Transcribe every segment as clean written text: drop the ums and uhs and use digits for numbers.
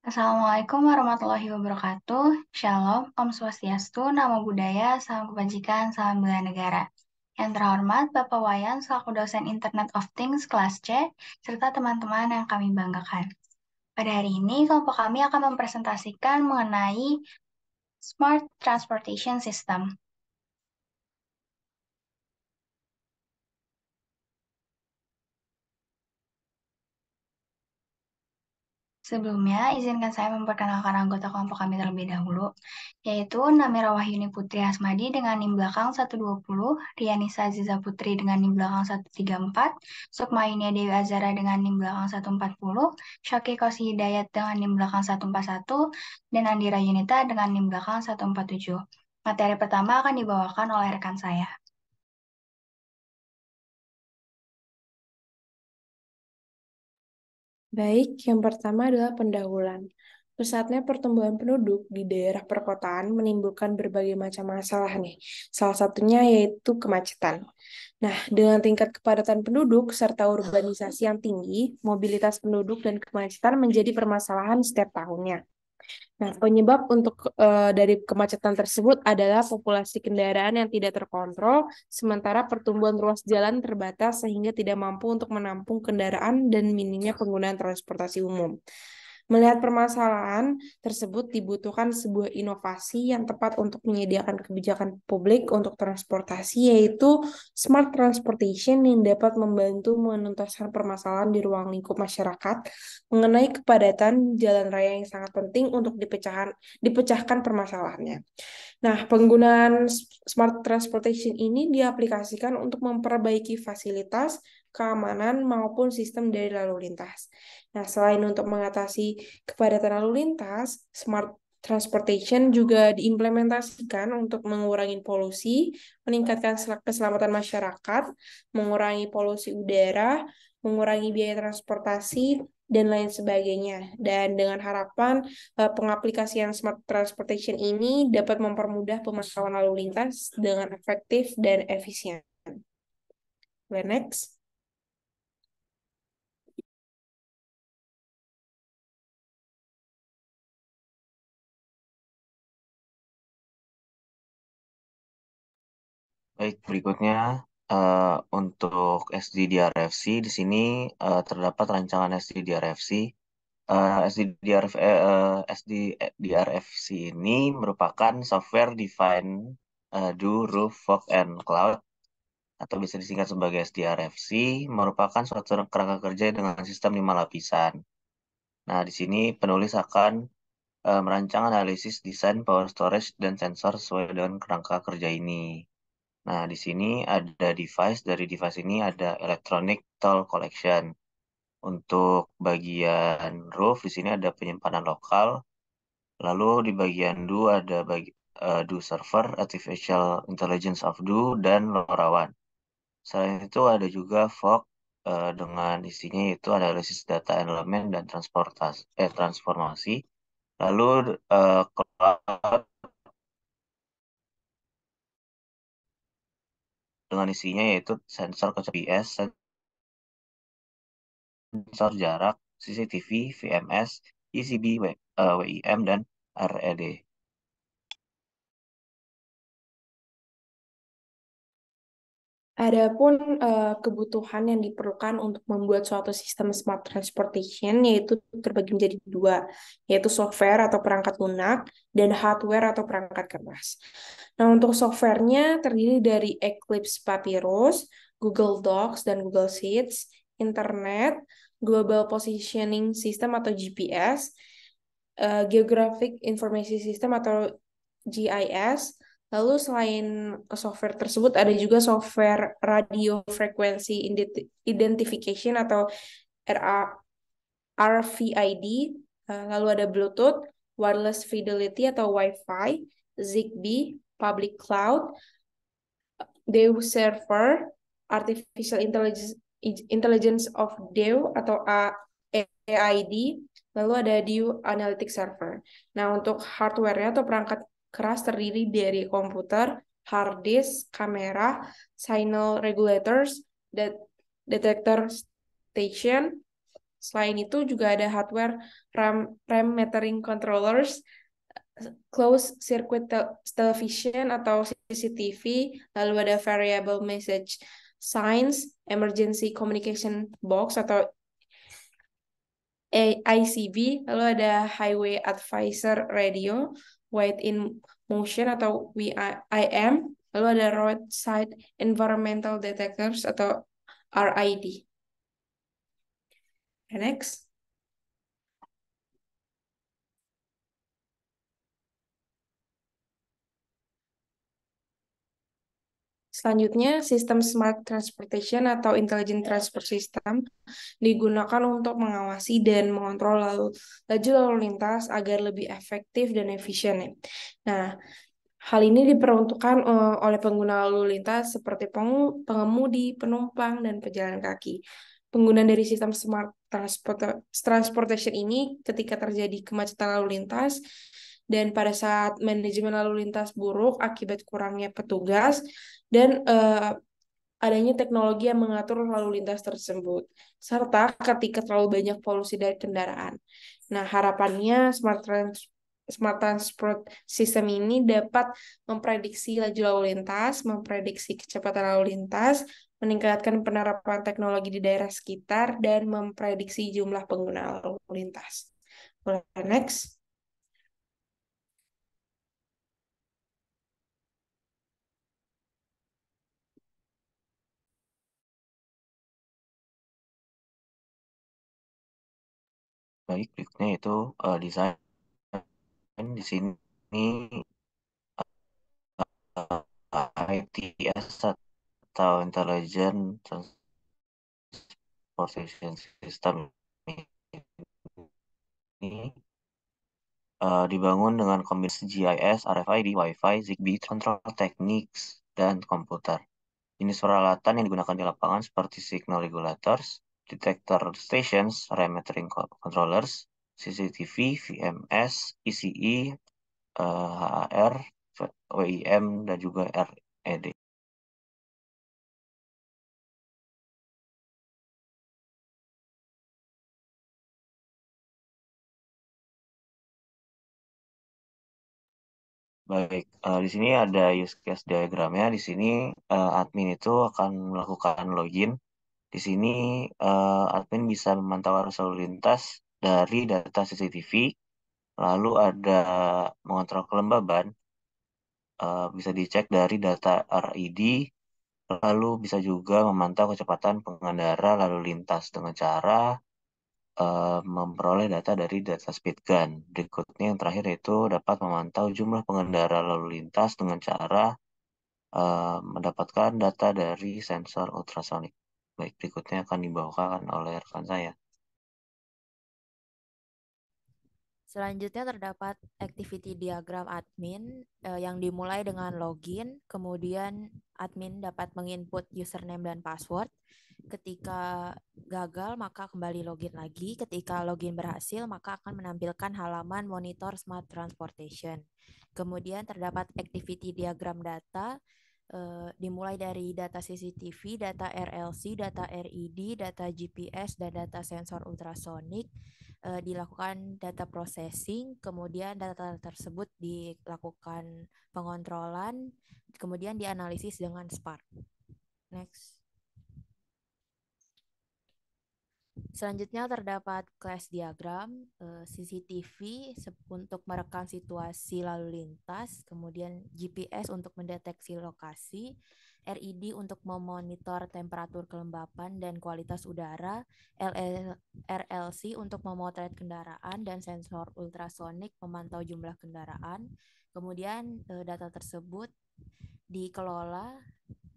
Assalamualaikum warahmatullahi wabarakatuh. Shalom, Om Swastiastu, Namo Buddhaya, Salam Kebajikan, Salam Bela Negara. Yang terhormat Bapak Wayan selaku dosen Internet of Things kelas C, serta teman-teman yang kami banggakan. Pada hari ini, kelompok kami akan mempresentasikan mengenai Smart Transportation System. Sebelumnya, izinkan saya memperkenalkan anggota kelompok kami terlebih dahulu, yaitu Namira Wahyuni Putri Hasmadi dengan NIM belakang 120, Rianisa Aziza Putri dengan NIM belakang 134, Sukmayunia Dewi Azara dengan NIM belakang 140, Syaki Kosi Hidayat dengan NIM belakang 141, dan Andira Yunita dengan NIM belakang 147. Materi pertama akan dibawakan oleh rekan saya. Baik, yang pertama adalah pendahuluan. Pesatnya pertumbuhan penduduk di daerah perkotaan menimbulkan berbagai macam masalah nih. Salah satunya yaitu kemacetan. Nah, dengan tingkat kepadatan penduduk serta urbanisasi yang tinggi, mobilitas penduduk dan kemacetan menjadi permasalahan setiap tahunnya. Nah, penyebab dari kemacetan tersebut adalah populasi kendaraan yang tidak terkontrol, sementara pertumbuhan ruas jalan terbatas sehingga tidak mampu untuk menampung kendaraan dan minimnya penggunaan transportasi umum. Melihat permasalahan tersebut dibutuhkan sebuah inovasi yang tepat untuk menyediakan kebijakan publik untuk transportasi, yaitu smart transportation yang dapat membantu menuntaskan permasalahan di ruang lingkup masyarakat mengenai kepadatan jalan raya yang sangat penting untuk dipecahkan permasalahannya. Nah, penggunaan smart transportation ini diaplikasikan untuk memperbaiki fasilitas, keamanan, maupun sistem dari lalu lintas. Nah, selain untuk mengatasi kepadatan lalu lintas, smart transportation juga diimplementasikan untuk mengurangi polusi, meningkatkan keselamatan masyarakat, mengurangi polusi udara, mengurangi biaya transportasi, dan lain sebagainya. Dan dengan harapan pengaplikasian smart transportation ini dapat mempermudah pemantauan lalu lintas dengan efektif dan efisien. Next. Baik, berikutnya untuk SDDRFC di sini terdapat rancangan SDDRFC. SDDRFC ini merupakan software defined do roof fog and cloud atau bisa disingkat sebagai SDRFC, merupakan suatu kerangka kerja dengan sistem 5 lapisan. Nah, di sini penulis akan merancang analisis desain power storage dan sensor sesuai dengan kerangka kerja ini. Nah, di sini ada dari device ini ada electronic toll collection. Untuk bagian roof di sini ada penyimpanan lokal. Lalu di bagian do ada do server, artificial intelligence of do, dan LoRaWAN. Selain itu ada juga fog dengan isinya yaitu analisis data elemen dan transformasi. Lalu cloud dengan isinya yaitu sensor GPS, sensor jarak, CCTV, VMS, ECB, WIM, dan RED. Adapun kebutuhan yang diperlukan untuk membuat suatu sistem smart transportation yaitu terbagi menjadi dua, yaitu software atau perangkat lunak dan hardware atau perangkat keras. Nah, untuk softwarenya terdiri dari Eclipse Papyrus, Google Docs dan Google Sheets, Internet, Global Positioning System atau GPS, Geographic Information System atau GIS. Lalu selain software tersebut ada juga software Radio Frequency Identification atau RFID, lalu ada Bluetooth, Wireless Fidelity atau Wi-Fi, Zigbee, Public Cloud, Dew Server, Artificial Intelligence of Dew atau AID, lalu ada Dew Analytics Server. Nah, untuk hardware-nya atau perangkat keras terdiri dari komputer, hard disk, kamera, signal regulators, detector station, Selain itu juga ada hardware RAM metering controllers, closed circuit television atau CCTV, lalu ada variable message signs, emergency communication box atau ICB, lalu ada highway advisor radio, wait in motion atau WIM, lalu ada roadside environmental detectors atau RID. Next. Selanjutnya, sistem smart transportation atau intelligent transport system digunakan untuk mengawasi dan mengontrol laju lalu lintas agar lebih efektif dan efisien. Nah, hal ini diperuntukkan oleh pengguna lalu lintas seperti pengemudi, penumpang, dan pejalan kaki. Penggunaan dari sistem smart transportation ini ketika terjadi kemacetan lalu lintas dan pada saat manajemen lalu lintas buruk akibat kurangnya petugas dan adanya teknologi yang mengatur lalu lintas tersebut, serta ketika terlalu banyak polusi dari kendaraan. Nah, harapannya smart transport system ini dapat memprediksi laju lalu lintas, memprediksi kecepatan lalu lintas, meningkatkan penerapan teknologi di daerah sekitar, dan memprediksi jumlah pengguna lalu lintas. Boleh next? Baik, berikutnya itu desain di sini ITS atau Intelligent Transportation System ini dibangun dengan kombinasi GIS, RFID, Wi-Fi, Zigbee, control techniques, dan komputer. Jenis peralatan yang digunakan di lapangan seperti signal regulators, detector stations, RAM metering controllers, CCTV, VMS, ECE, HAR, WIM, dan juga RED. Baik, di sini ada use case diagramnya. Di sini admin itu akan melakukan login. Di sini admin bisa memantau arus lalu lintas dari data CCTV, lalu ada mengontrol kelembaban, bisa dicek dari data RID, lalu bisa juga memantau kecepatan pengendara lalu lintas dengan cara memperoleh data dari data speed gun. Berikutnya yang terakhir itu dapat memantau jumlah pengendara lalu lintas dengan cara mendapatkan data dari sensor ultrasonik. Baik, berikutnya akan dibawakan oleh rekan saya. Selanjutnya terdapat activity diagram admin yang dimulai dengan login, kemudian admin dapat menginput username dan password. Ketika gagal maka kembali login lagi, ketika login berhasil maka akan menampilkan halaman monitor smart transportation. Kemudian terdapat activity diagram data dimulai dari data CCTV, data RLC, data RED, data GPS, dan data sensor ultrasonik. Dilakukan data processing, kemudian data tersebut dilakukan pengontrolan, kemudian dianalisis dengan Spark. Next. Selanjutnya terdapat class diagram, CCTV untuk merekam situasi lalu lintas, kemudian GPS untuk mendeteksi lokasi, RED untuk memonitor temperatur kelembapan dan kualitas udara, RLC untuk memotret kendaraan, dan sensor ultrasonik memantau jumlah kendaraan. Kemudian data tersebut dikelola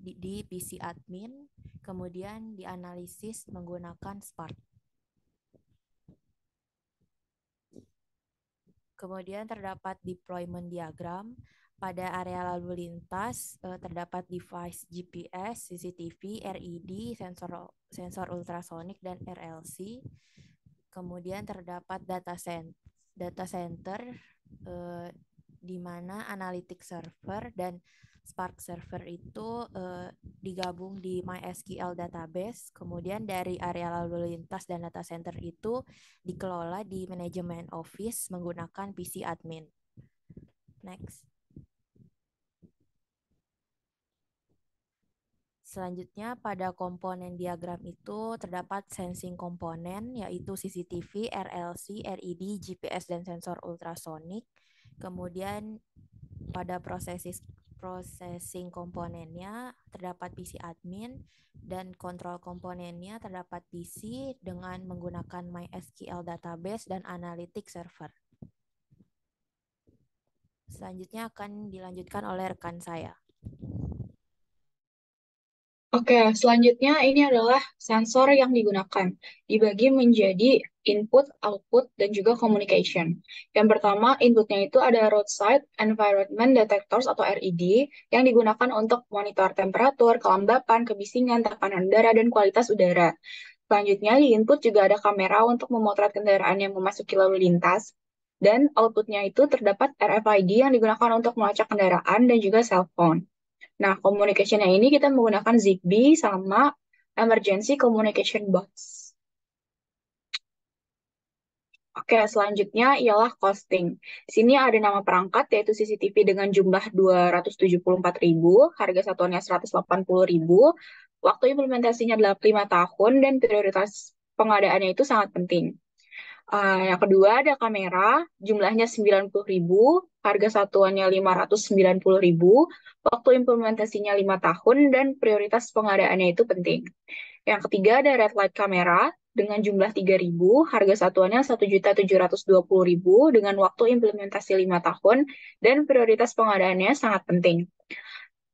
di PC admin, kemudian dianalisis menggunakan Spark. Kemudian terdapat deployment diagram. Pada area lalu lintas terdapat device GPS, CCTV, RED, sensor ultrasonik, dan RLC. Kemudian terdapat data center di mana analytics server dan Spark Server itu digabung di MySQL database, kemudian dari area lalu lintas dan data center itu dikelola di manajemen Office menggunakan PC admin. Next. Selanjutnya, pada komponen diagram itu terdapat sensing komponen, yaitu CCTV, RLC, LED, GPS, dan sensor ultrasonik. Kemudian pada processing komponennya terdapat PC admin, dan kontrol komponennya terdapat PC dengan menggunakan MySQL database dan analytics server. Selanjutnya akan dilanjutkan oleh rekan saya. Oke, selanjutnya ini adalah sensor yang digunakan. Dibagi menjadi input, output, dan juga communication. Yang pertama, inputnya itu ada roadside environment detectors atau RED yang digunakan untuk monitor temperatur, kelembapan, kebisingan, tekanan udara, dan kualitas udara. Selanjutnya, di input juga ada kamera untuk memotret kendaraan yang memasuki lalu lintas. Dan outputnya itu terdapat RFID yang digunakan untuk melacak kendaraan dan juga cell phone. Nah, communication-nya ini kita menggunakan Zigbee sama Emergency Communication Box. Oke, selanjutnya ialah costing. Di sini ada nama perangkat, yaitu CCTV dengan jumlah 274.000, harga satuannya 180.000, waktu implementasinya 5 tahun, dan prioritas pengadaannya itu sangat penting. Yang kedua ada kamera, jumlahnya 90.000, harga satuannya 590.000, waktu implementasinya 5 tahun, dan prioritas pengadaannya itu penting. Yang ketiga ada red light kamera dengan jumlah 3.000, harga satuannya 1.720.000 dengan waktu implementasi 5 tahun, dan prioritas pengadaannya sangat penting.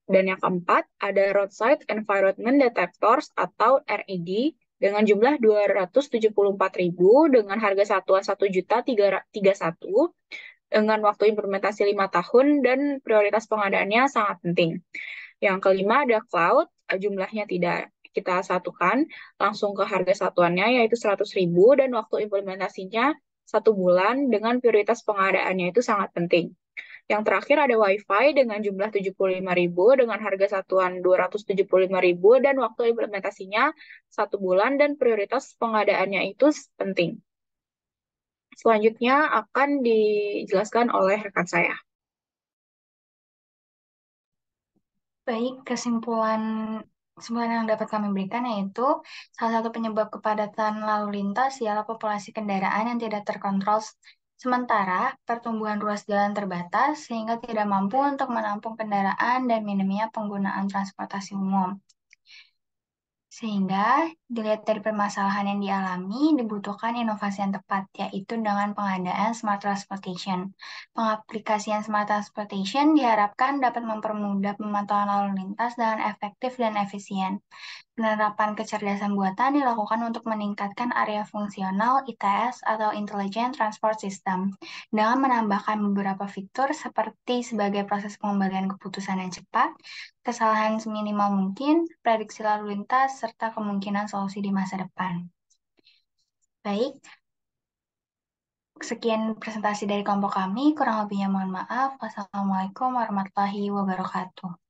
Dan yang keempat ada roadside environment detectors atau RED dengan jumlah 274.000 dengan harga satuan 1.331 dengan waktu implementasi 5 tahun dan prioritas pengadaannya sangat penting. Yang kelima ada cloud, jumlahnya tidak kita satukan, langsung ke harga satuannya yaitu 100.000 dan waktu implementasinya 1 bulan dengan prioritas pengadaannya itu sangat penting. Yang terakhir ada WiFi dengan jumlah 75.000 dengan harga satuan 275.000 dan waktu implementasinya 1 bulan dan prioritas pengadaannya itu penting. Selanjutnya akan dijelaskan oleh rekan saya. Baik, kesimpulan yang dapat kami berikan yaitu salah satu penyebab kepadatan lalu lintas ialah populasi kendaraan yang tidak terkontrol. Sementara pertumbuhan ruas jalan terbatas sehingga tidak mampu untuk menampung kendaraan dan minimnya penggunaan transportasi umum. Sehingga dilihat dari permasalahan yang dialami, dibutuhkan inovasi yang tepat, yaitu dengan pengadaan smart transportation. Pengaplikasian smart transportation diharapkan dapat mempermudah pemantauan lalu lintas dengan efektif dan efisien. Penerapan kecerdasan buatan dilakukan untuk meningkatkan area fungsional ITS atau Intelligent Transport System dengan menambahkan beberapa fitur seperti sebagai proses pengembalian keputusan yang cepat, kesalahan seminimal mungkin, prediksi lalu lintas, serta kemungkinan solusi di masa depan. Baik, sekian presentasi dari kelompok kami. Kurang lebihnya mohon maaf. Wassalamualaikum warahmatullahi wabarakatuh.